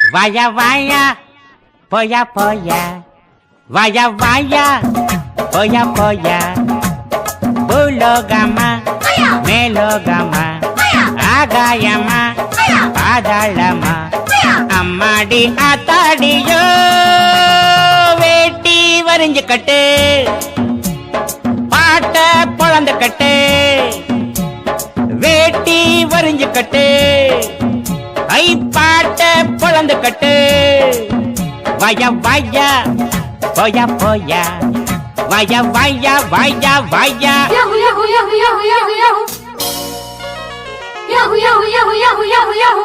Vaya, vaya, poya, poya. Vaya, vaya, poya, poya. Bulogama, melogama. Agayama, padalama. அம்மாடி ஆத்தாடியோ வேட்டி வரிஞ்சு கட்டு பாட்ட பொழந்து கட்டு வேட்டி வரிஞ்சு கட்டு ஐ பாட்ட பொழந்து கட்டு வய வய போயா போயா வய வய வய வய yahoo yahoo yahoo yahoo yahoo yahoo yahoo yahoo yahoo yahoo yahoo yahoo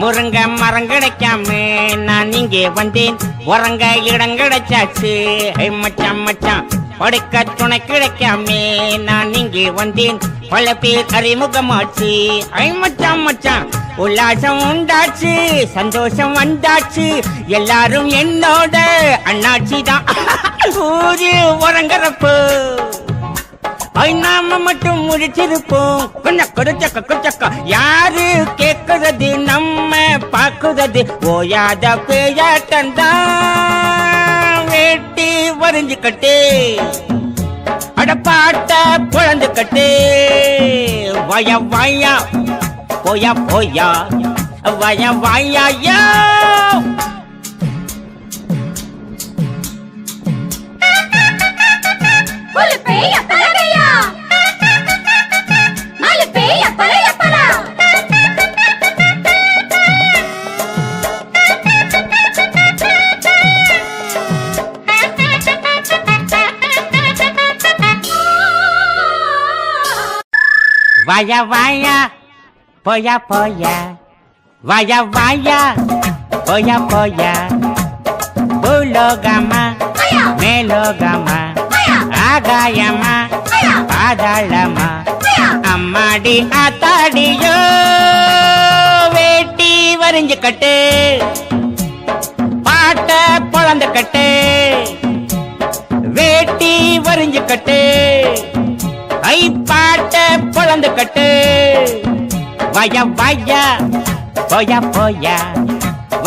முருங்க மரம் கிடைக்காம நான் இங்கே வந்தேன் உறங்க இடம் கிடைச்சாச்சு மச்சான் மச்சான் படுக்க துணை கிடைக்காம நான் இங்கே வந்தேன் பல பேர் அறிமுகமாச்சு மச்சான் மச்சான் உல்லாசம் உண்டாச்சு சந்தோஷம் வந்தாச்சு எல்லாரும் என்னோட அண்ணாச்சி தான் ஊரு உறங்குறப்போ நாம மட்டும் முடிச்சிருப்போம் கொஞ்சக்கா யாரு கேக்குறது நம்ம பாக்குறது ஓயாத பேயாட்டம் வேட்டி வரிஞ்சு கட்டு அடப்பாட்ட குழந்து கட்டு வய வயா போயா போயா வய வயா Vaya, vaya, poya, poya. Vaya, vaya, poya, poya. Bulogama, melogama. Agayama, padalama. அம்மாடி ஆத்தாடியோ வேட்டி வரிஞ்சு கட்டு பாட்ட பொழந்து கட்டு வேட்டி வரிஞ்சு கட்டு ஐ பாட்ட பொழந்து கட்டு வய வய போயா போயா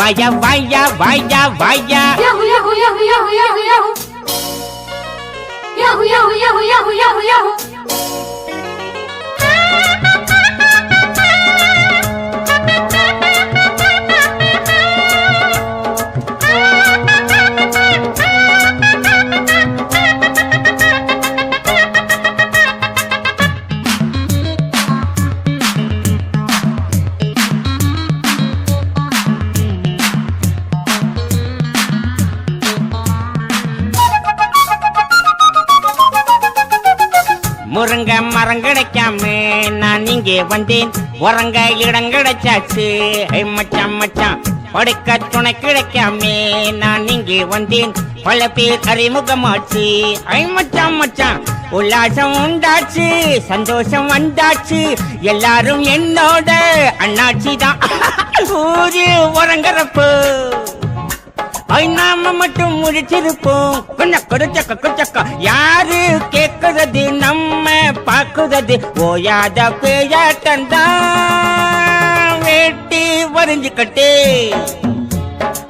வய வய வய வய yahoo yahoo yahoo yahoo yahoo yahoo yahoo yahoo yahoo yahoo yahoo yahoo முருங்க மரம் கிடைக்காம நான் இங்கே வந்தேன் உறங்க இடம் கிடைச்சாச்சு மச்சான் மச்சான் படுக்க துணை கிடைக்காம நான் இங்கே வந்தேன் பல பேர் அறிமுகமாச்சு மச்சான் மச்சான் உல்லாசம் உண்டாச்சு சந்தோஷம் வந்தாச்சு எல்லாரும் என்னோட அண்ணாச்சி தான் ஊரு உறங்குறப்போ நாம மட்டும் முடிச்சிருப்போம் கொஞ்சக்கா யாரு கேக்குறது நம்ம பாக்குறது ஓயாத பேயாட்டம் வேட்டி வரிஞ்சு கட்டு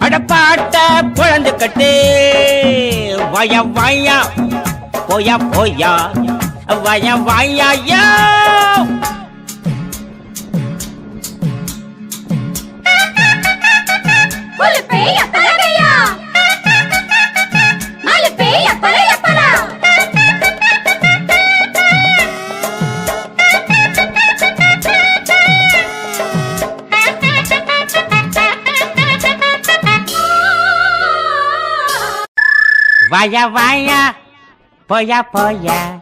அடப்பாட்ட குழந்து கட்டு வய வயா போயா போயா வய வயா Vaya, vaya, poya, poya.